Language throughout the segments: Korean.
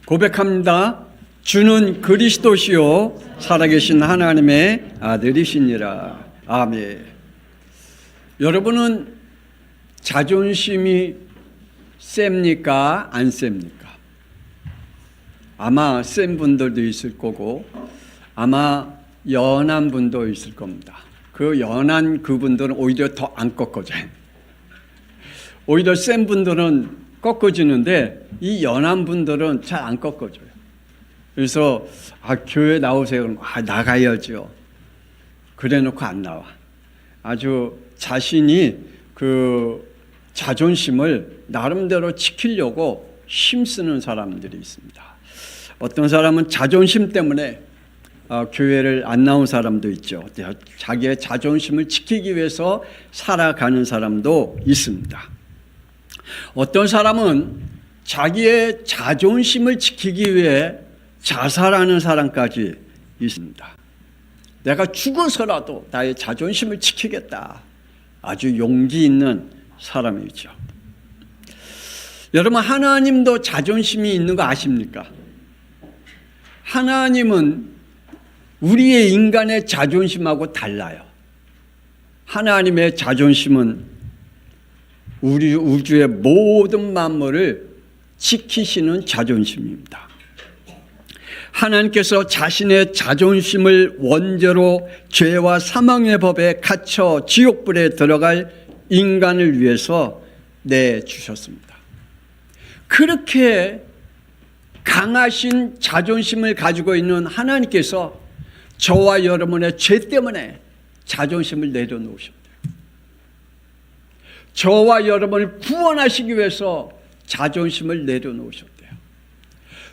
고백합니다. 주는 그리스도시요 살아계신 하나님의 아들이시니라. 아멘. 여러분은 자존심이 셉니까? 안 셉니까? 아마 센 분들도 있을 거고 아마 연한 분도 있을 겁니다. 그 연한 그분들은 오히려 더 안 꺾어져요. 오히려 센 분들은 꺾어지는데 이 연한 분들은 잘 안 꺾어져요. 그래서 교회 나오세요. 그러면 나가야죠. 그래 놓고 안 나와. 아주 자신이 그 자존심을 나름대로 지키려고 힘쓰는 사람들이 있습니다. 어떤 사람은 자존심 때문에 교회를 안 나온 사람도 있죠. 자기의 자존심을 지키기 위해서 살아가는 사람도 있습니다. 어떤 사람은 자기의 자존심을 지키기 위해 자살하는 사람까지 있습니다. 내가 죽어서라도 나의 자존심을 지키겠다. 아주 용기 있는 사람이죠. 여러분, 하나님도 자존심이 있는 거 아십니까? 하나님은 우리의 인간의 자존심하고 달라요. 하나님의 자존심은 우리 우주의 모든 만물을 지키시는 자존심입니다. 하나님께서 자신의 자존심을 원죄로 죄와 사망의 법에 갇혀 지옥불에 들어갈 인간을 위해서 내주셨습니다. 그렇게 강하신 자존심을 가지고 있는 하나님께서 저와 여러분의 죄 때문에 자존심을 내려놓으셨대요. 저와 여러분을 구원하시기 위해서 자존심을 내려놓으셨대요.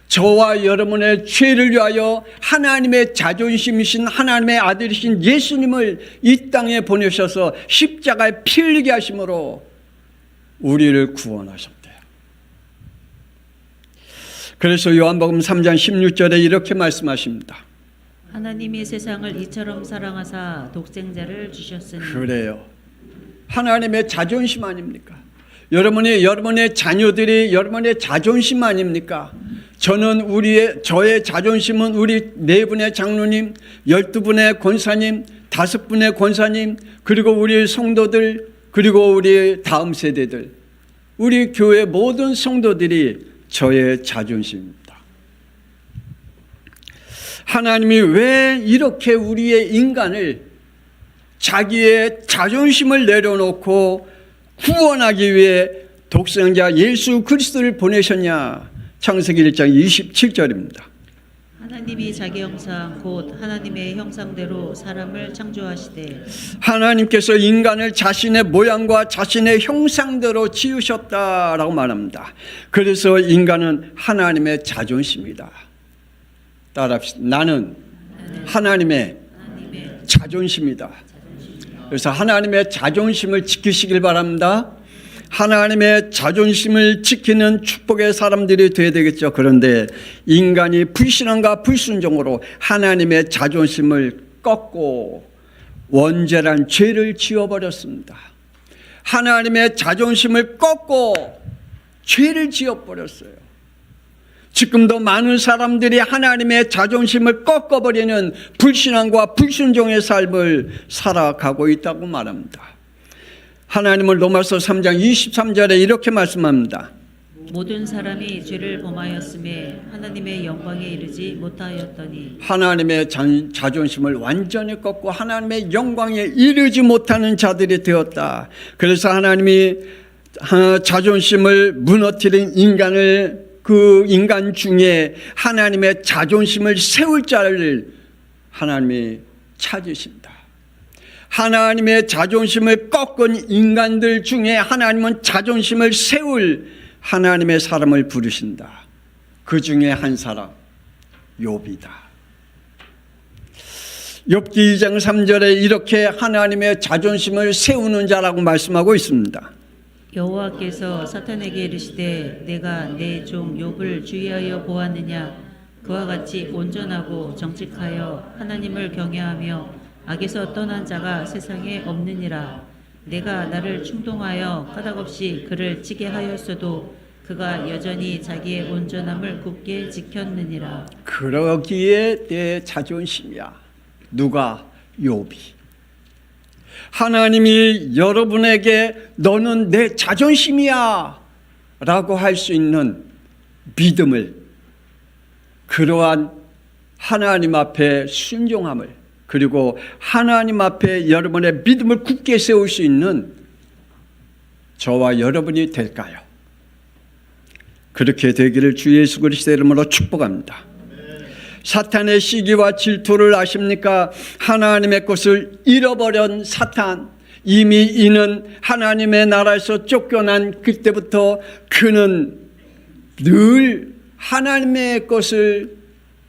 저와 여러분의 죄를 위하여 하나님의 자존심이신 하나님의 아들이신 예수님을 이 땅에 보내셔서 십자가에 피 흘리게 하심으로 우리를 구원하셨대요. 그래서 요한복음 3장 16절에 이렇게 말씀하십니다. 하나님이 세상을 이처럼 사랑하사 독생자를 주셨으니. 그래요. 하나님의 자존심 아닙니까? 여러분의 자녀들이 여러분의 자존심 아닙니까? 저의 자존심은 우리 4분의 장로님, 12분의 권사님, 5분의 권사님, 그리고 우리 성도들, 그리고 우리 다음 세대들, 우리 교회 모든 성도들이 저의 자존심입니다. 하나님이 왜 이렇게 우리의 인간을 자기의 자존심을 내려놓고 구원하기 위해 독생자 예수 그리스도를 보내셨냐? 창세기 1장 27절입니다. 하나님이 자기 형상 곧 하나님의 형상대로 사람을 창조하시되. 하나님께서 인간을 자신의 모양과 자신의 형상대로 지으셨다라고 말합니다. 그래서 인간은 하나님의 자존심이다. 따라합시다. 나는 하나님의 자존심이다. 그래서 하나님의 자존심을 지키시길 바랍니다. 하나님의 자존심을 지키는 축복의 사람들이 되어야 되겠죠. 그런데 인간이 불신앙과 불순종으로 하나님의 자존심을 꺾고 원죄란 죄를 지어버렸습니다. 하나님의 자존심을 꺾고 죄를 지어버렸어요. 지금도 많은 사람들이 하나님의 자존심을 꺾어버리는 불신앙과 불순종의 삶을 살아가고 있다고 말합니다. 하나님은 로마서 3장 23절에 이렇게 말씀합니다. 모든 사람이 죄를 범하였음에 하나님의 영광에 이르지 못하였더니. 하나님의 자존심을 완전히 꺾고 하나님의 영광에 이르지 못하는 자들이 되었다. 그래서 하나님이 자존심을 무너뜨린 인간을 그 인간 중에 하나님의 자존심을 세울 자를 하나님이 찾으신다. 하나님의 자존심을 꺾은 인간들 중에 하나님은 자존심을 세울 하나님의 사람을 부르신다. 그 중에 한 사람 욥이다. 욥기 2장 3절에 이렇게 하나님의 자존심을 세우는 자라고 말씀하고 있습니다. 여호와께서 사탄에게 이르시되 내가 내 종 욥을 주의하여 보았느냐. 그와 같이 온전하고 정직하여 하나님을 경외하며 악에서 떠난 자가 세상에 없느니라. 내가 나를 충동하여 까닭없이 그를 치게 하였어도 그가 여전히 자기의 온전함을 굳게 지켰느니라. 그러기에 내 자존심이야. 누가? 욥이. 하나님이 여러분에게 너는 내 자존심이야 라고 할 수 있는 믿음을, 그러한 하나님 앞에 순종함을, 그리고 하나님 앞에 여러분의 믿음을 굳게 세울 수 있는 저와 여러분이 될까요? 그렇게 되기를 주 예수 그리스도의 이름으로 축복합니다. 사탄의 시기와 질투를 아십니까? 하나님의 것을 잃어버린 사탄, 이미 이는 하나님의 나라에서 쫓겨난 그때부터 그는 늘 하나님의 것을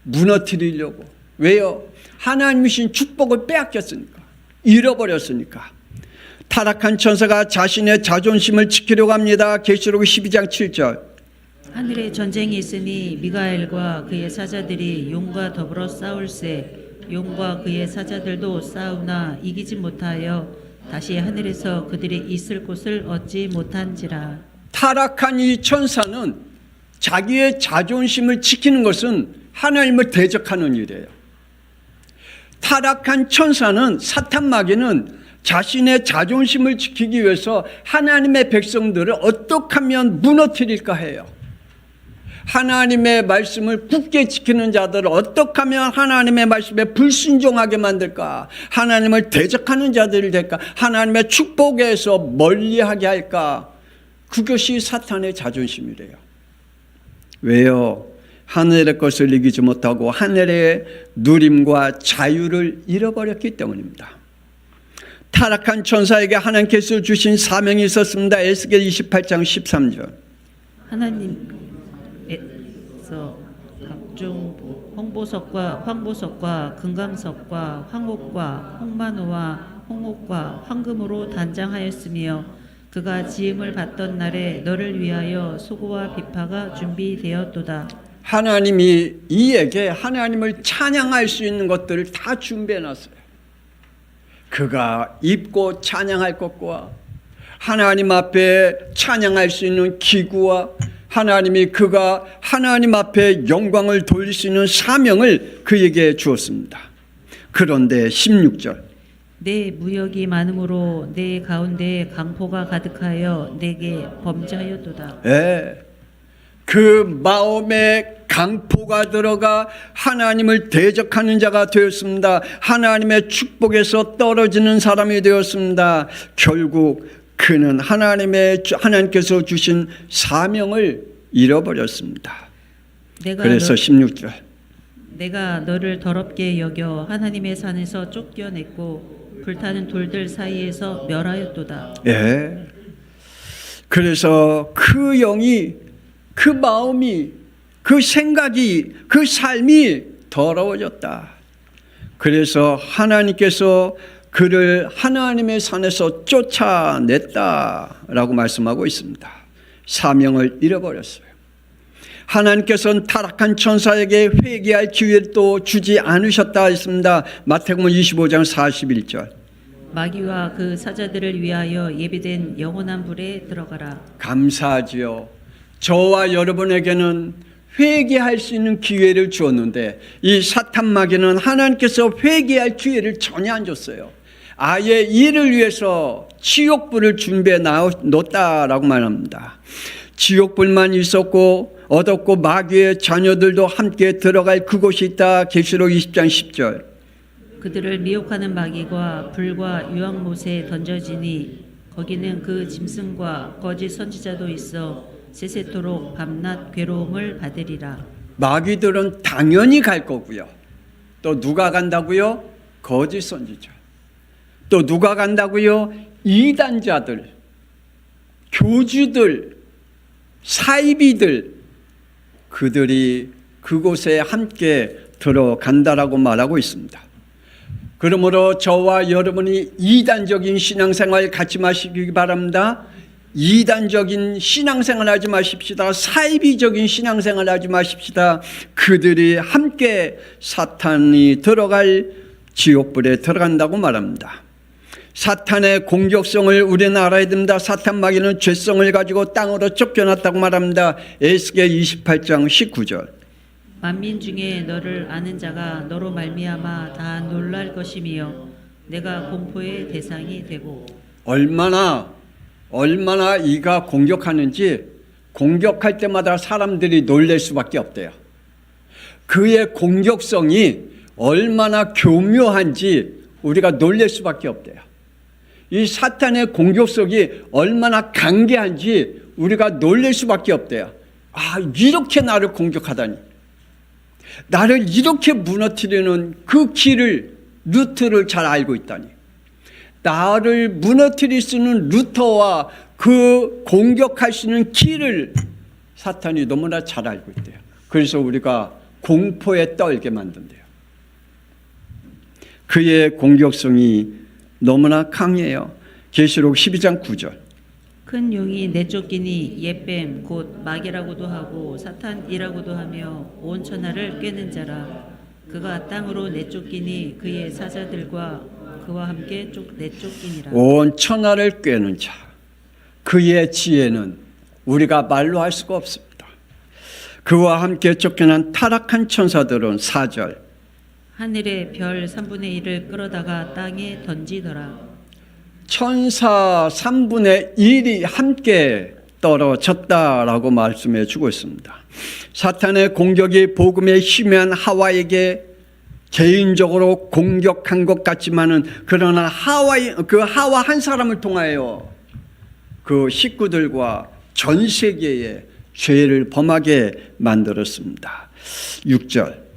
무너뜨리려고. 왜요? 하나님이신 축복을 빼앗겼으니까, 잃어버렸으니까. 타락한 천사가 자신의 자존심을 지키려고 합니다. 계시록 12장 7절. 하늘에 전쟁이 있으니 미가엘과 그의 사자들이 용과 더불어 싸울세. 용과 그의 사자들도 싸우나 이기지 못하여 다시 하늘에서 그들이 있을 곳을 얻지 못한지라. 타락한 이 천사는 자기의 자존심을 지키는 것은 하나님을 대적하는 일이에요. 타락한 천사는, 사탄 마귀는 자신의 자존심을 지키기 위해서 하나님의 백성들을 어떻게 하면 무너뜨릴까 해요. 하나님의 말씀을 굳게 지키는 자들을 어떻게 하면 하나님의 말씀에 불순종하게 만들까? 하나님을 대적하는 자들이 될까? 하나님의 축복에서 멀리하게 할까? 그것이 사탄의 자존심이래요. 왜요? 하늘의 것을 이기지 못하고 하늘의 누림과 자유를 잃어버렸기 때문입니다. 타락한 천사에게 하나님께서 주신 사명이 있었습니다. 에스겔 28장 13절. 하나님께서 각종 홍보석과 황보석과 금강석과 황옥과 홍만호와 홍옥과 황금으로 단장하였으며 그가 지음을 받던 날에 너를 위하여 소고와 비파가 준비되었도다. 하나님이 이에게 하나님을 찬양할 수 있는 것들을 다 준비해놨어요. 그가 입고 찬양할 것과 하나님 앞에 찬양할 수 있는 기구와 그가 하나님 앞에 영광을 돌릴 수 있는 사명을 그에게 주었습니다. 그런데 16절. 내 무역이 많으므로 내 가운데 강포가 가득하여 내게 범죄하였도다. 그 마음에 강포가 들어가 하나님을 대적하는 자가 되었습니다. 하나님의 축복에서 떨어지는 사람이 되었습니다. 결국 그는 하나님께서 주신 사명을 잃어버렸습니다. 그래서 16절. 내가 너를 더럽게 여겨 하나님의 산에서 쫓겨냈고 불타는 돌들 사이에서 멸하였도다. 그래서 그 영이, 그 마음이, 그 생각이, 그 삶이 더러워졌다. 그래서 하나님께서 그를 하나님의 산에서 쫓아냈다라고 말씀하고 있습니다. 사명을 잃어버렸어요. 하나님께서는 타락한 천사에게 회개할 기회를 또 주지 않으셨다 했습니다. 마태복음 25장 41절. 마귀와 그 사자들을 위하여 예비된 영원한 불에 들어가라. 감사하지요. 저와 여러분에게는 회개할 수 있는 기회를 주었는데 이 사탄 마귀는 하나님께서 회개할 기회를 전혀 안 줬어요. 아예 이를 위해서 지옥불을 준비해 놓았다라고 말합니다. 지옥불만 있었고 얻었고 마귀의 자녀들도 함께 들어갈 그곳이 있다. 계시록 20장 10절. 그들을 미혹하는 마귀가 불과 유황못에 던져지니 거기는 그 짐승과 거짓 선지자도 있어 세세토록 밤낮 괴로움을 받으리라. 마귀들은 당연히 갈 거고요. 또 누가 간다고요? 거짓 선지자. 또 누가 간다고요? 이단자들, 교주들, 사이비들, 그들이 그곳에 함께 들어간다라고 말하고 있습니다. 그러므로 저와 여러분이 이단적인 신앙생활 갖지 마시기 바랍니다. 이단적인 신앙생활 하지 마십시다. 사이비적인 신앙생활 하지 마십시다. 그들이 함께 사탄이 들어갈 지옥불에 들어간다고 말합니다. 사탄의 공격성을 우리는 알아야 됩니다. 사탄 마귀는 죄성을 가지고 땅으로 쫓겨났다고 말합니다. 에스겔 28장 19절. 만민 중에 너를 아는 자가 너로 말미암아 다 놀랄 것이며 내가 공포의 대상이 되고. 얼마나 이가 공격하는지 공격할 때마다 사람들이 놀랄 수밖에 없대요. 그의 공격성이 얼마나 교묘한지 우리가 놀랄 수밖에 없대요. 이 사탄의 공격성이 얼마나 강계한지 우리가 놀랄 수밖에 없대요. 아, 이렇게 나를 공격하다니. 나를 이렇게 무너뜨리는 그 길을, 루트를 잘 알고 있다니. 나를 무너뜨릴 수 있는 루터와 그 공격할 수 있는 길을 사탄이 너무나 잘 알고 있대요. 그래서 우리가 공포에 떨게 만든대요. 그의 공격성이 너무나 강해요. 계시록 12장 9절. 큰 용이 내쫓기니 옛뱀 곧 마귀라고도 하고 사탄이라고도 하며 온 천하를 꿰는 자라. 그가 땅으로 내쫓기니 그의 사자들과 그와 함께 내쫓기니라. 온 천하를 꿰는 자. 그의 지혜는 우리가 말로 할 수가 없습니다. 그와 함께 쫓겨난 타락한 천사들은 4절. 하늘의 별 3분의 1을 끌어다가 땅에 던지더라. 천사 3분의 1이 함께 떨어졌다라고 말씀해 주고 있습니다. 사탄의 공격이 복음의 희미한 하와에게 개인적으로 공격한 것 같지만은 그러나 하와 한 사람을 통하여 그 식구들과 전 세계에 죄를 범하게 만들었습니다. 6절.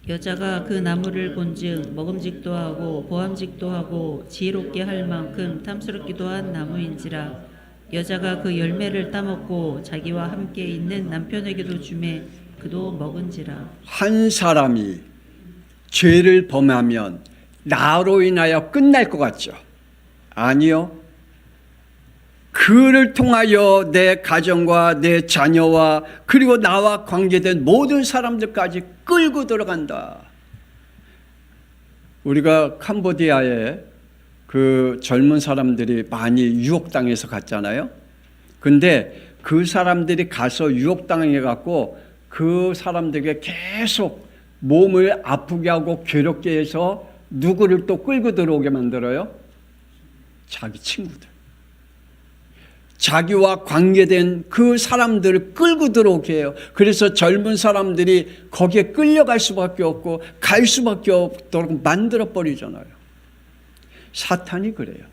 여자가 그 나무를 본즉 먹음직도 하고 보암직도 하고 지혜롭게 할 만큼 탐스럽기도 한 나무인지라. 여자가 그 열매를 따먹고 자기와 함께 있는 남편에게도 주매 그도 먹은지라. 한 사람이 죄를 범하면 나로 인하여 끝날 것 같죠? 아니요. 그를 통하여 내 가정과 내 자녀와 그리고 나와 관계된 모든 사람들까지 끌고 들어간다. 우리가 캄보디아에 그 젊은 사람들이 많이 유혹당해서 갔잖아요. 근데 그 사람들이 가서 유혹당해 갖고 그 사람들에게 계속 몸을 아프게 하고 괴롭게 해서 누구를 또 끌고 들어오게 만들어요? 자기 친구들. 자기와 관계된 그 사람들을 끌고 들어오게 해요. 그래서 젊은 사람들이 거기에 끌려갈 수밖에 없고 갈 수밖에 없도록 만들어버리잖아요. 사탄이 그래요.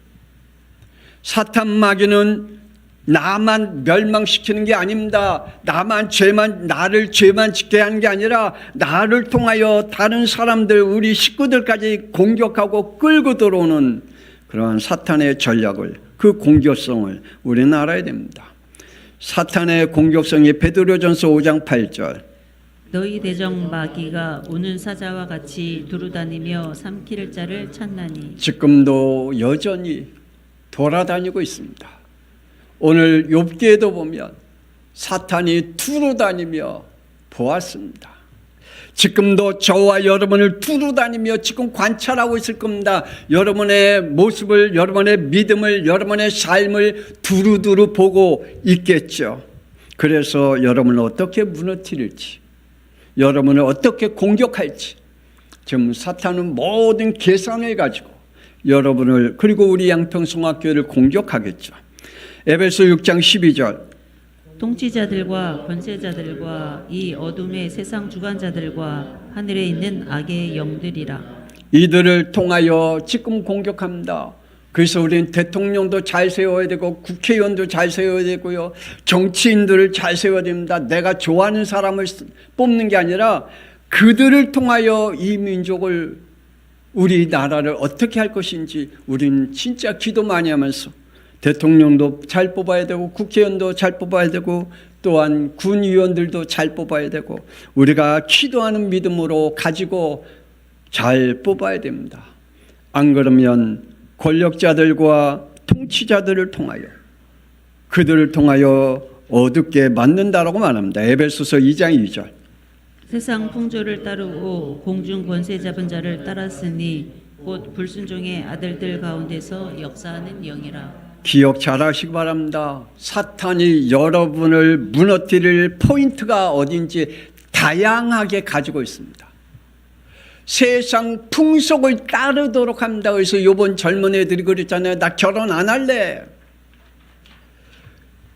사탄 마귀는 나만 멸망시키는 게 아닙니다. 나를 죄만 짓게 하는 게 아니라 나를 통하여 다른 사람들, 우리 식구들까지 공격하고 끌고 들어오는 그러한 사탄의 전략을, 그 공격성을 우리는 알아야 됩니다. 사탄의 공격성이 베드로전서 5장 8절. 너희 대적 마귀가 오는 사자와 같이 두루다니며 삼킬 자를 찾나니. 지금도 여전히 돌아다니고 있습니다. 오늘 욥기에도 보면 사탄이 두루다니며 보았습니다. 지금도 저와 여러분을 두루다니며 지금 관찰하고 있을 겁니다. 여러분의 모습을, 여러분의 믿음을, 여러분의 삶을 두루두루 보고 있겠죠. 그래서 여러분을 어떻게 무너뜨릴지, 여러분을 어떻게 공격할지, 지금 사탄은 모든 계산을 가지고 여러분을, 그리고 우리 양평성학교를 공격하겠죠. 에베소 6장 12절. 통치자들과 권세자들과 이 어둠의 세상 주관자들과 하늘에 있는 악의 영들이라. 이들을 통하여 지금 공격합니다. 그래서 우리는 대통령도 잘 세워야 되고 국회의원도 잘 세워야 되고요. 정치인들을 잘 세워야 됩니다. 내가 좋아하는 사람을 뽑는 게 아니라 그들을 통하여 이 민족을, 우리나라를 어떻게 할 것인지 우리는 진짜 기도 많이 하면서 대통령도 잘 뽑아야 되고 국회의원도 잘 뽑아야 되고 또한 군의원들도 잘 뽑아야 되고 우리가 기도하는 믿음으로 가지고 잘 뽑아야 됩니다. 안 그러면 권력자들과 통치자들을 통하여, 그들을 통하여 어둡게 만든다라고 말합니다. 에베소서 2장 2절. 세상 풍조를 따르고 공중 권세 잡은 자를 따랐으니 곧 불순종의 아들들 가운데서 역사하는 영이라. 기억 잘 하시기 바랍니다. 사탄이 여러분을 무너뜨릴 포인트가 어딘지 다양하게 가지고 있습니다. 세상 풍속을 따르도록 합니다. 그래서 요번 젊은 애들이 그랬잖아요. 나 결혼 안 할래.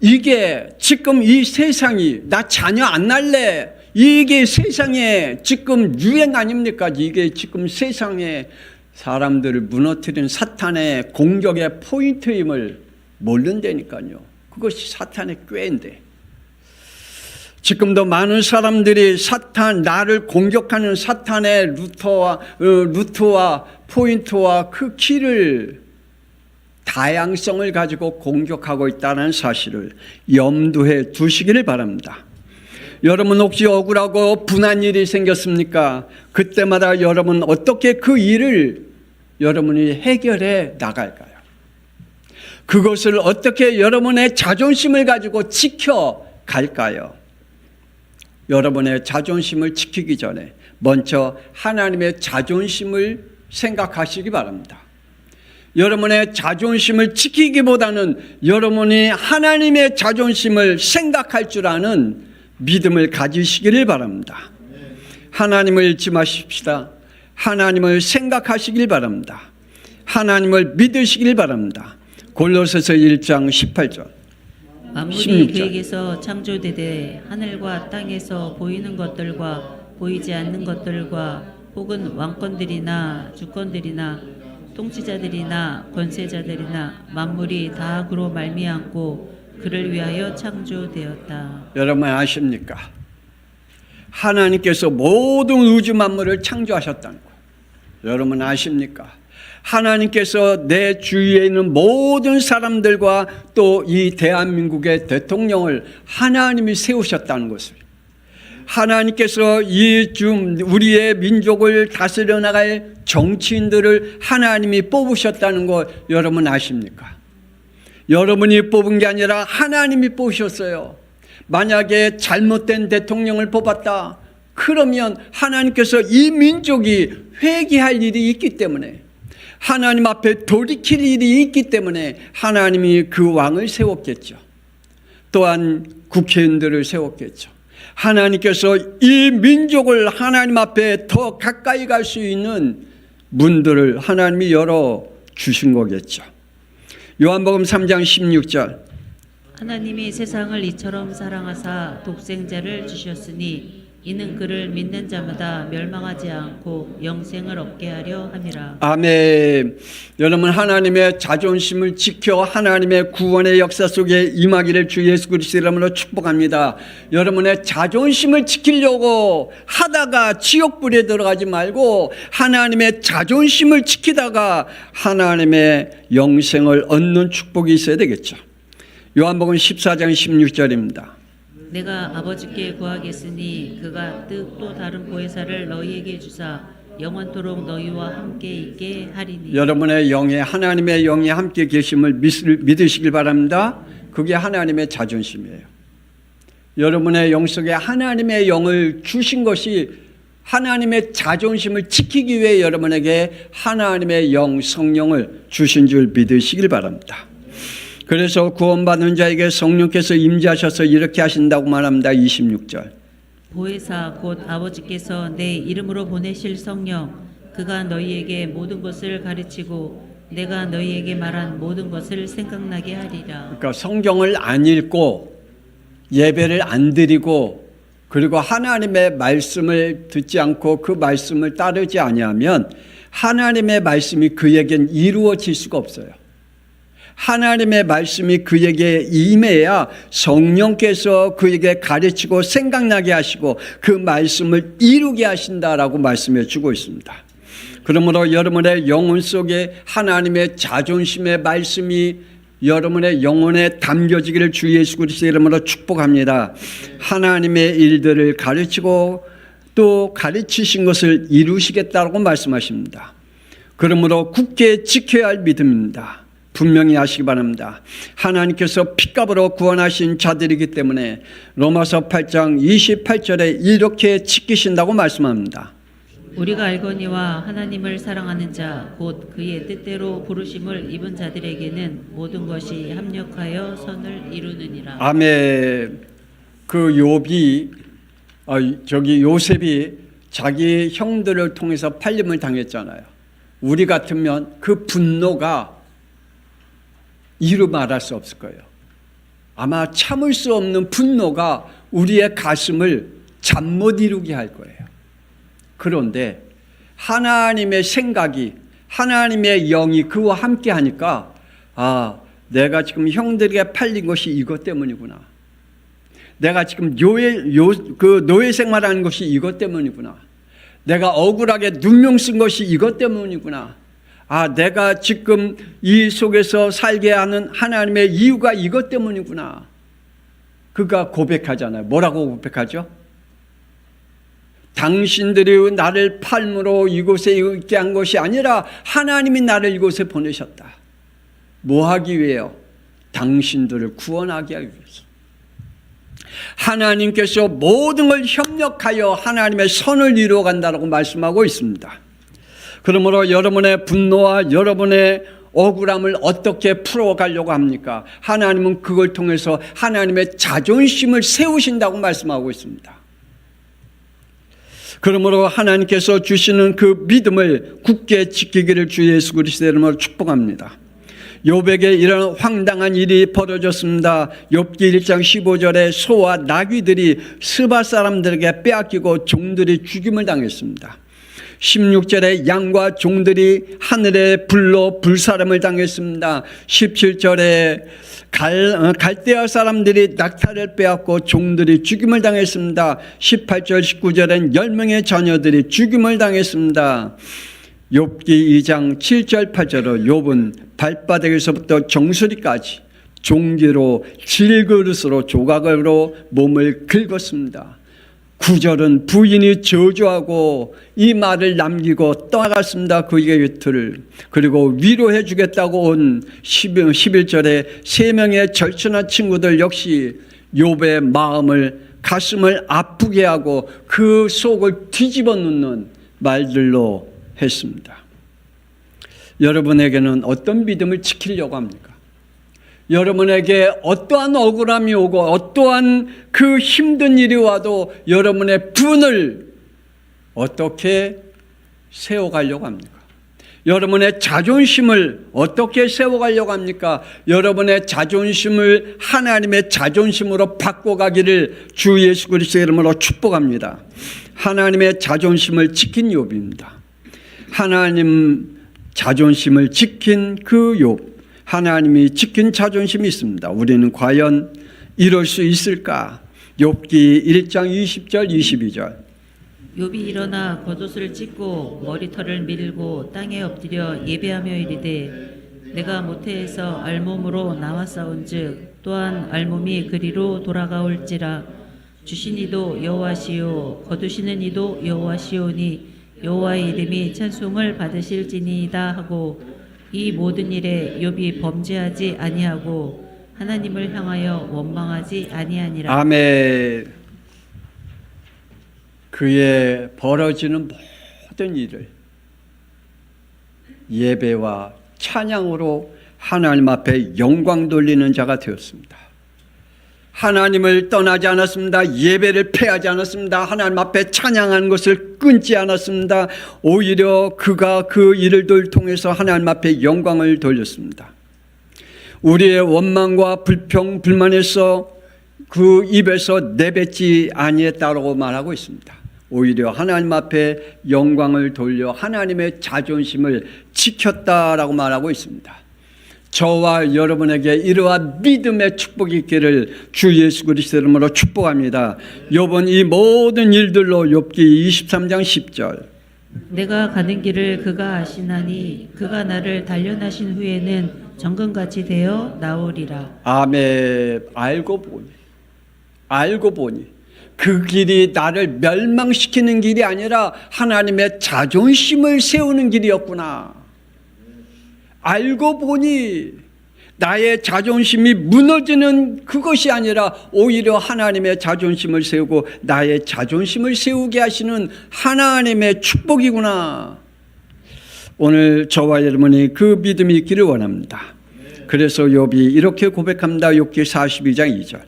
이게 지금 이 세상이 나 자녀 안 낳을래. 이게 세상에 지금 유행 아닙니까? 이게 지금 세상에 사람들을 무너뜨리는 사탄의 공격의 포인트임을 모른다니까요. 그것이 사탄의 꾀인데. 지금도 많은 사람들이 나를 공격하는 사탄의 루트와 포인트와 그 키를 다양성을 가지고 공격하고 있다는 사실을 염두에 두시기를 바랍니다. 여러분 혹시 억울하고 분한 일이 생겼습니까? 그때마다 여러분 어떻게 그 일을 여러분이 해결해 나갈까요? 그것을 어떻게 여러분의 자존심을 가지고 지켜갈까요? 여러분의 자존심을 지키기 전에 먼저 하나님의 자존심을 생각하시기 바랍니다. 여러분의 자존심을 지키기보다는 여러분이 하나님의 자존심을 생각할 줄 아는 믿음을 가지시기를 바랍니다. 하나님을 잊지 마십시다. 하나님을 생각하시길 바랍니다. 하나님을 믿으시길 바랍니다. 골로새서 1장 18절 만물이 16절. 그에게서 창조되되 하늘과 땅에서 보이는 것들과 보이지 않는 것들과 혹은 왕권들이나 주권들이나 통치자들이나 권세자들이나 만물이 다 그로 말미암고 그를 위하여 창조되었다. 여러분 아십니까? 하나님께서 모든 우주 만물을 창조하셨다는 거. 여러분 아십니까? 하나님께서 내 주위에 있는 모든 사람들과 또 이 대한민국의 대통령을 하나님이 세우셨다는 것을, 하나님께서 우리의 민족을 다스려 나갈 정치인들을 하나님이 뽑으셨다는 거 여러분 아십니까? 여러분이 뽑은 게 아니라 하나님이 뽑으셨어요. 만약에 잘못된 대통령을 뽑았다 그러면 하나님께서 이 민족이 회개할 일이 있기 때문에, 하나님 앞에 돌이킬 일이 있기 때문에 하나님이 그 왕을 세웠겠죠. 또한 국회의원들을 세웠겠죠. 하나님께서 이 민족을 하나님 앞에 더 가까이 갈 수 있는 문들을 하나님이 열어주신 거겠죠. 요한복음 3장 16절 하나님이 세상을 이처럼 사랑하사 독생자를 주셨으니 이는 그를 믿는 자마다 멸망하지 않고 영생을 얻게 하려 함이라. 아멘. 여러분 하나님의 자존심을 지켜 하나님의 구원의 역사 속에 임하기를 주 예수 그리스도 이름으로 축복합니다. 여러분의 자존심을 지키려고 하다가 지옥불에 들어가지 말고 하나님의 자존심을 지키다가 하나님의 영생을 얻는 축복이 있어야 되겠죠. 요한복음 14장 16절입니다. 내가 아버지께 구하겠으니 그가 또 다른 보혜사를 너희에게 주사 영원토록 너희와 함께 있게 하리니. 여러분의 영에 하나님의 영이 함께 계심을 믿으시길 바랍니다. 그게 하나님의 자존심이에요. 여러분의 영 속에 하나님의 영을 주신 것이 하나님의 자존심을 지키기 위해 여러분에게 하나님의 영 성령을 주신 줄 믿으시길 바랍니다. 그래서 구원받는 자에게 성령께서 임재하셔서 이렇게 하신다고 말합니다. 26절 보혜사 곧 아버지께서 내 이름으로 보내실 성령 그가 너희에게 모든 것을 가르치고 내가 너희에게 말한 모든 것을 생각나게 하리라. 그러니까 성경을 안 읽고 예배를 안 드리고 그리고 하나님의 말씀을 듣지 않고 그 말씀을 따르지 아니하면 하나님의 말씀이 그에겐 이루어질 수가 없어요. 하나님의 말씀이 그에게 임해야 성령께서 그에게 가르치고 생각나게 하시고 그 말씀을 이루게 하신다라고 말씀해 주고 있습니다. 그러므로 여러분의 영혼 속에 하나님의 자존심의 말씀이 여러분의 영혼에 담겨지기를 주 예수 그리스도 이름으로 축복합니다. 하나님의 일들을 가르치고 또 가르치신 것을 이루시겠다고 말씀하십니다. 그러므로 굳게 지켜야 할 믿음입니다. 분명히 아시기 바랍니다. 하나님께서 핏값으로 구원하신 자들이기 때문에 로마서 8장 28절에 이렇게 지키신다고 말씀합니다. 우리가 알거니와 하나님을 사랑하는 자 곧 그의 뜻대로 부르심을 입은 자들에게는 모든 것이 합력하여 선을 이루느니라. 아멘. 그 요셉이 자기 형들을 통해서 팔림을 당했잖아요. 우리 같으면 그 분노가 이루 말할 수 없을 거예요. 아마 참을 수 없는 분노가 우리의 가슴을 잠 못 이루게 할 거예요. 그런데 하나님의 생각이, 하나님의 영이 그와 함께 하니까, 내가 지금 형들에게 팔린 것이 이것 때문이구나. 내가 지금 노예 생활하는 것이 이것 때문이구나. 내가 억울하게 눈명 쓴 것이 이것 때문이구나. 내가 지금 이 속에서 살게 하는 하나님의 이유가 이것 때문이구나. 그가 고백하잖아요. 뭐라고 고백하죠? 당신들이 나를 팔므로 이곳에 있게 한 것이 아니라 하나님이 나를 이곳에 보내셨다. 뭐 하기 위해요? 당신들을 구원하기 위해서. 하나님께서 모든 걸 협력하여 하나님의 선을 이루어 간다고 말씀하고 있습니다. 그러므로 여러분의 분노와 여러분의 억울함을 어떻게 풀어가려고 합니까? 하나님은 그걸 통해서 하나님의 자존심을 세우신다고 말씀하고 있습니다. 그러므로 하나님께서 주시는 그 믿음을 굳게 지키기를 주 예수 그리스도의 이름으로 축복합니다. 욥에게 이런 황당한 일이 벌어졌습니다. 욥기 1장 15절에 소와 나귀들이 스바 사람들에게 빼앗기고 종들이 죽임을 당했습니다. 16절에 양과 종들이 하늘의 불로 불사름을 당했습니다. 17절에 갈대아 사람들이 낙타를 빼앗고 종들이 죽임을 당했습니다. 18절 19절엔 10명의 자녀들이 죽임을 당했습니다. 욥기 2장 7절 8절로 욥은 발바닥에서부터 정수리까지 종기로 질그릇으로 조각으로 몸을 긁었습니다. 9절은 부인이 저주하고 이 말을 남기고 떠나갔습니다. 그의 곁을. 그리고 위로해 주겠다고 온 11절에 세 명의 절친한 친구들 역시 욥의 마음을, 가슴을 아프게 하고 그 속을 뒤집어 놓는 말들로 했습니다. 여러분에게는 어떤 믿음을 지키려고 합니까? 여러분에게 어떠한 억울함이 오고 어떠한 그 힘든 일이 와도 여러분의 분을 어떻게 세워가려고 합니까? 여러분의 자존심을 어떻게 세워가려고 합니까? 여러분의 자존심을 하나님의 자존심으로 바꿔가기를 주 예수 그리스도의 이름으로 축복합니다. 하나님의 자존심을 지킨 욥입니다. 하나님 자존심을 지킨 그 욥, 하나님이 지킨 자존심이 있습니다. 우리는 과연 이럴 수 있을까? 욥기 1장 20절 22절. 욥이 일어나 겉옷을 찢고 머리털을 밀고 땅에 엎드려 예배하며 이르되 내가 모태에서 알몸으로 나와 싸운즉 또한 알몸이 그리로 돌아가올지라. 주신 이도 여호와시요 거두시는 이도 여호와시오니 여호와의 이름이 찬송을 받으실지니이다 하고 이 모든 일에 욥이 범죄하지 아니하고 하나님을 향하여 원망하지 아니하니라. 아멘. 그의 벌어지는 모든 일을 예배와 찬양으로 하나님 앞에 영광 돌리는 자가 되었습니다. 하나님을 떠나지 않았습니다. 예배를 패하지 않았습니다. 하나님 앞에 찬양하는 것을 끊지 않았습니다. 오히려 그가 그 일을 통해서 하나님 앞에 영광을 돌렸습니다. 우리의 원망과 불평, 불만에서 그 입에서 내뱉지 아니했다고 말하고 있습니다. 오히려 하나님 앞에 영광을 돌려 하나님의 자존심을 지켰다라고 말하고 있습니다. 저와 여러분에게 이러한 믿음의 축복이 있기를 주 예수 그리스도 이름으로 축복합니다. 욥은 이 모든 일들로 욥기 23장 10절. 내가 가는 길을 그가 아시나니 그가 나를 단련하신 후에는 정금같이 되어 나오리라. 아멘. 알고 보니 그 길이 나를 멸망시키는 길이 아니라 하나님의 자존심을 세우는 길이었구나. 알고 보니 나의 자존심이 무너지는 그것이 아니라 오히려 하나님의 자존심을 세우고 나의 자존심을 세우게 하시는 하나님의 축복이구나. 오늘 저와 여러분이 그 믿음이 있기를 원합니다. 그래서 욥이 이렇게 고백합니다. 욥기 42장 2절.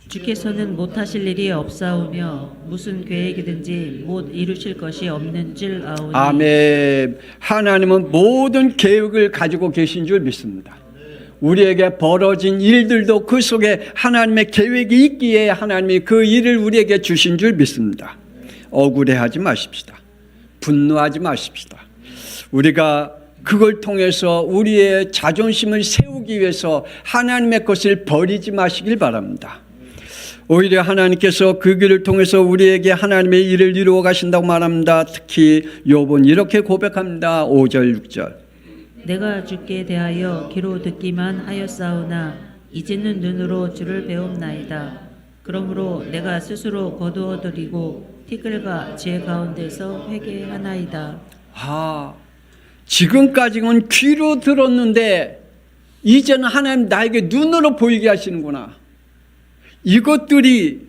주께서는 못하실 일이 없사오며 무슨 계획이든지 못 이루실 것이 없는 줄 아오니. 아멘. 하나님은 모든 계획을 가지고 계신 줄 믿습니다. 우리에게 벌어진 일들도 그 속에 하나님의 계획이 있기에 하나님이 그 일을 우리에게 주신 줄 믿습니다. 억울해하지 마십시다. 분노하지 마십시다. 우리가 그걸 통해서 우리의 자존심을 세우기 위해서 하나님의 것을 버리지 마시길 바랍니다. 오히려 하나님께서 그 길을 통해서 우리에게 하나님의 일을 이루어 가신다고 말합니다. 특히 욥은 이렇게 고백합니다. 5절 6절. 내가 주께 대하여 귀로 듣기만 하였사오나 이제는 눈으로 주를 배움나이다. 그러므로 내가 스스로 거두어드리고 티끌과 제 가운데서 회개하나이다. 지금까지는 귀로 들었는데 이제는 하나님 나에게 눈으로 보이게 하시는구나. 이것들이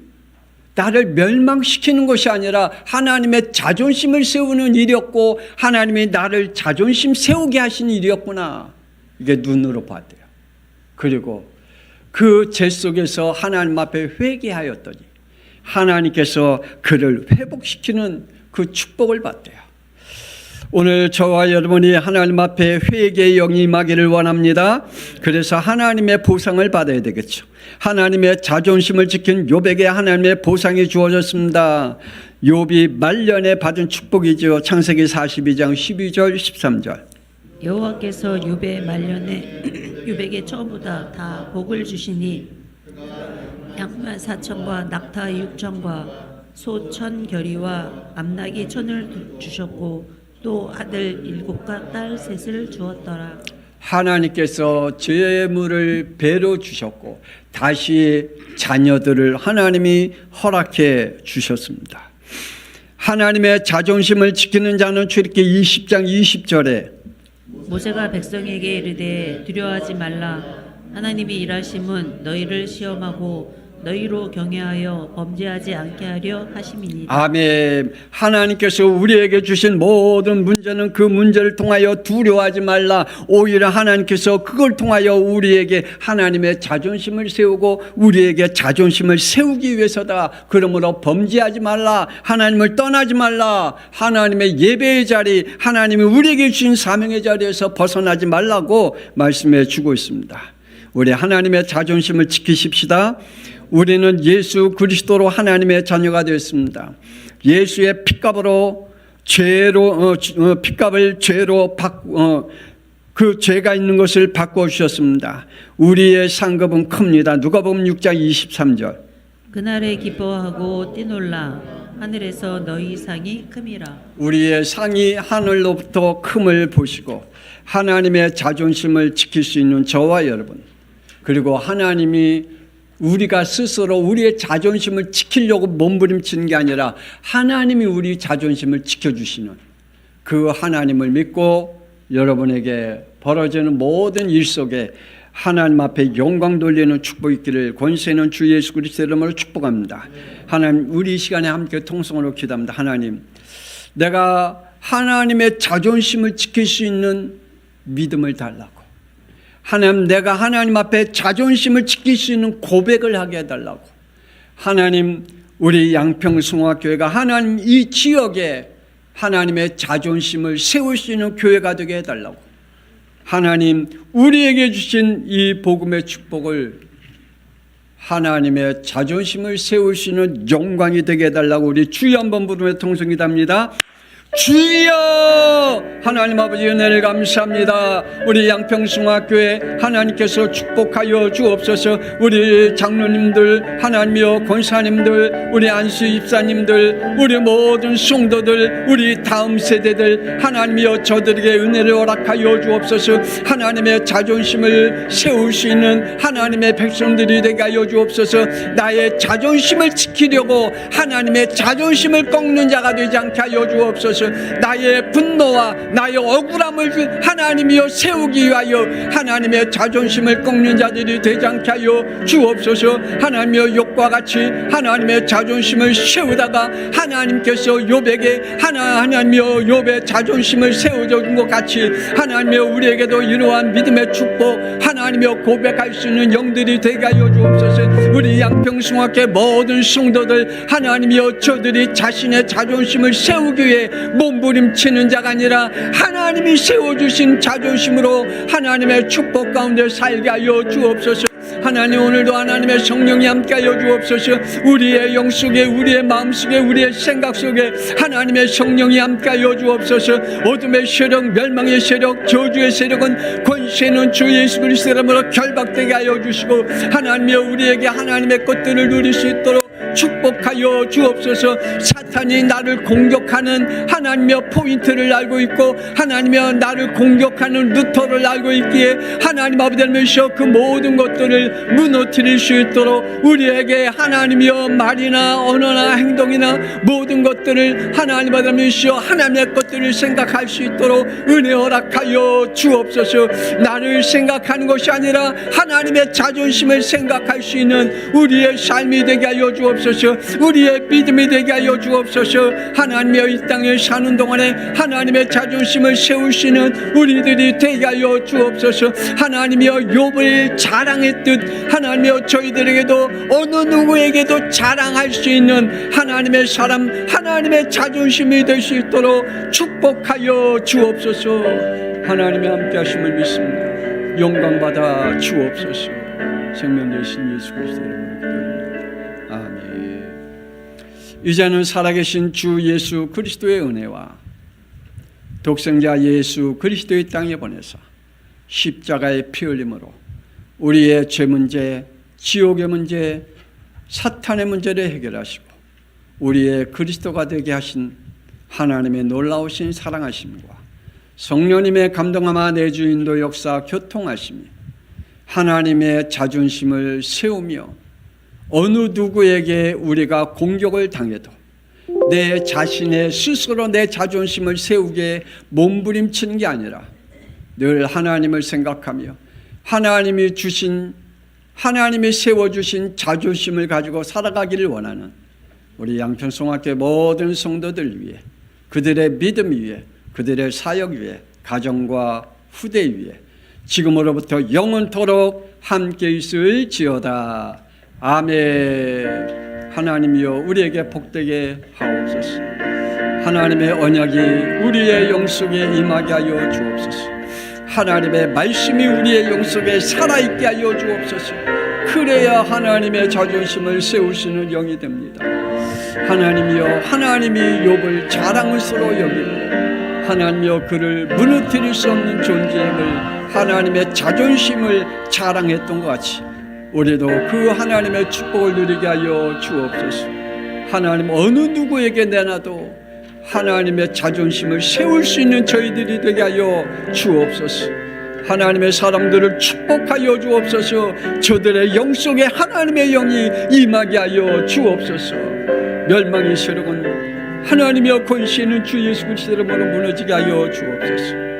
나를 멸망시키는 것이 아니라 하나님의 자존심을 세우는 일이었고 하나님이 나를 자존심 세우게 하신 일이었구나. 이게 눈으로 봤대요. 그리고 그 죄 속에서 하나님 앞에 회개하였더니 하나님께서 그를 회복시키는 그 축복을 받대요. 오늘 저와 여러분이 하나님 앞에 회개의 영이 임하기를 원합니다. 그래서 하나님의 보상을 받아야 되겠죠. 하나님의 자존심을 지킨 욥에게 하나님의 보상이 주어졌습니다. 욥이 말년에 받은 축복이죠. 창세기 42장 12절 13절. 여호와께서 욥의 말년에 욥에게 처음보다 다 복을 주시니 양만 4천과 낙타 6천과 소 1,000결이와 암나귀 1,000을 주셨고 또 아들 7과 딸 3을 주었더라. 하나님께서 재물을 배로 주셨고 다시 자녀들을 하나님이 허락해 주셨습니다. 하나님의 자존심을 지키는 자는 출애굽기 20장 20절에 모세가 백성에게 이르되 두려워하지 말라. 하나님이 일하심은 너희를 시험하고 너희로 경외하여 범죄하지 않게 하려 하심이니라. 아멘. 하나님께서 우리에게 주신 모든 문제는 그 문제를 통하여 두려워하지 말라. 오히려 하나님께서 그걸 통하여 우리에게 하나님의 자존심을 세우고 우리에게 자존심을 세우기 위해서다. 그러므로 범죄하지 말라. 하나님을 떠나지 말라. 하나님의 예배의 자리, 하나님이 우리에게 주신 사명의 자리에서 벗어나지 말라고 말씀해 주고 있습니다. 우리 하나님의 자존심을 지키십시다. 우리는 예수 그리스도로 하나님의 자녀가 되었습니다. 예수의 핏값으로 핏값을 죄로 그 죄가 있는 것을 바꿔 주셨습니다. 우리의 상급은 큽니다. 누가복음 6장 23절. 그날에 기뻐하고 뛰놀라. 하늘에서 너희 상이 큼이라. 우리의 상이 하늘로부터 큼을 보시고 하나님의 자존심을 지킬 수 있는 저와 여러분, 그리고 하나님이 우리가 스스로 우리의 자존심을 지키려고 몸부림치는 게 아니라 하나님이 우리 자존심을 지켜주시는 그 하나님을 믿고 여러분에게 벌어지는 모든 일 속에 하나님 앞에 영광 돌리는 축복이 있기를 권세 있는 주 예수 그리스도의 이름으로 축복합니다. 하나님, 우리 이 시간에 함께 통성으로 기도합니다. 하나님, 내가 하나님의 자존심을 지킬 수 있는 믿음을 달라고, 하나님, 내가 하나님 앞에 자존심을 지킬 수 있는 고백을 하게 해달라고, 하나님, 우리 양평승화교회가 하나님 이 지역에 하나님의 자존심을 세울 수 있는 교회가 되게 해달라고, 하나님, 우리에게 주신 이 복음의 축복을 하나님의 자존심을 세울 수 있는 영광이 되게 해달라고 우리 주여 한번 부르며 통성기도합니다. 주여! 하나님 아버지 은혜를 감사합니다. 우리 양평승화교회 하나님께서 축복하여 주옵소서. 우리 장로님들, 하나님이여 권사님들, 우리 안수 입사님들, 우리 모든 성도들, 우리 다음 세대들, 하나님이여 저들에게 은혜를 허락하여 주옵소서. 하나님의 자존심을 세울 수 있는 하나님의 백성들이 되게 하여 주옵소서. 나의 자존심을 지키려고 하나님의 자존심을 꺾는 자가 되지 않게 하여 주옵소서. 주옵소서. 나의 분노와 나의 억울함을 하나님이여 세우기 위하여 하나님의 자존심을 꺾는 자들이 되지 않게 하여 주옵소서. 하나님이여 욕과 같이 하나님의 자존심을 세우다가 하나님께서 욥에게 하나님이여 욥의 자존심을 세워준 것 같이 하나님이여 우리에게도 이러한 믿음의 축복 하나님이여 고백할 수 있는 영들이 되게 하여 주옵소서. 우리 양평성학회 모든 성도들 하나님이여 저들이 자신의 자존심을 세우기 위해 몸부림치는 자가 아니라 하나님이 세워주신 자존심으로 하나님의 축복 가운데 살게 하여 주옵소서. 하나님 오늘도 하나님의 성령이 함께하여 주옵소서. 우리의 영 속에 우리의 마음 속에 우리의 생각 속에 하나님의 성령이 함께하여 주옵소서. 어둠의 세력 멸망의 세력 저주의 세력은 권세는 주 예수 그리스도의 이름으로 결박되게 하여 주시고 하나님이여 우리에게 하나님의 것들을 누릴 수 있도록 축복하여 주옵소서. 사탄이 나를 공격하는 하나님의 포인트를 알고 있고 하나님의 나를 공격하는 루터를 알고 있기에 하나님 아버지 하나님이시여 그 모든 것들을 무너뜨릴 수 있도록 우리에게 하나님이여 말이나 언어나 행동이나 모든 것들을 하나님 아버지 하나님이시여 하나님의 것들을 생각할 수 있도록 은혜 허락하여 주옵소서. 나를 생각하는 것이 아니라 하나님의 자존심을 생각할 수 있는 우리의 삶이 되게 하여 주옵소서. 우리의 믿음이 되게 하여 주옵소서. 하나님의 이 땅에 사는 동안에 하나님의 자존심을 세우시는 우리들이 되게 하여 주옵소서. 하나님이여 욥을 자랑했듯 하나님이여 저희들에게도 어느 누구에게도 자랑할 수 있는 하나님의 사람 하나님의 자존심이 될 수 있도록 축복하여 주옵소서. 하나님의 함께 하심을 믿습니다. 영광 받아 주옵소서. 생명 되신 예수 그리스도의 이름으로 기도합니다. 아멘. 이제는 살아계신 주 예수 그리스도의 은혜와 독생자 예수 그리스도의 땅에 보내사 십자가의 피 흘림으로 우리의 죄 문제, 지옥의 문제, 사탄의 문제를 해결하시고 우리의 그리스도가 되게 하신 하나님의 놀라우신 사랑하심과 성령님의 감동하마 내주인도 역사 교통하심이 하나님의 자존심을 세우며 어느 누구에게 우리가 공격을 당해도 내 자신의 스스로 내 자존심을 세우게 몸부림치는 게 아니라 늘 하나님을 생각하며 하나님이 세워주신 자존심을 가지고 살아가기를 원하는 우리 양평성학교 모든 성도들 위해 그들의 믿음 위에 그들의 사역 위에 가정과 후대 위에 지금으로부터 영원토록 함께 있을지어다. 아멘. 하나님이여 우리에게 복되게 하옵소서. 하나님의 언약이 우리의 영속에 임하게 하여 주옵소서. 하나님의 말씀이 우리의 영속에 살아있게 하여 주옵소서. 그래야 하나님의 자존심을 세우시는 영이 됩니다. 하나님이여 하나님이 욥을 자랑으로 여기고 하나님이여 그를 무너뜨릴 수 없는 존재임을 하나님의 자존심을 자랑했던 것 같이 우리도 그 하나님의 축복을 누리게 하여 주옵소서. 하나님 어느 누구에게 내놔도 하나님의 자존심을 세울 수 있는 저희들이 되게 하여 주옵소서. 하나님의 사람들을 축복하여 주옵소서. 저들의 영 속에 하나님의 영이 임하게 하여 주옵소서. 멸망의 세력은 하나님의 권세는 주 예수 그리스도의 이름으로 무너지게 하여 주옵소서.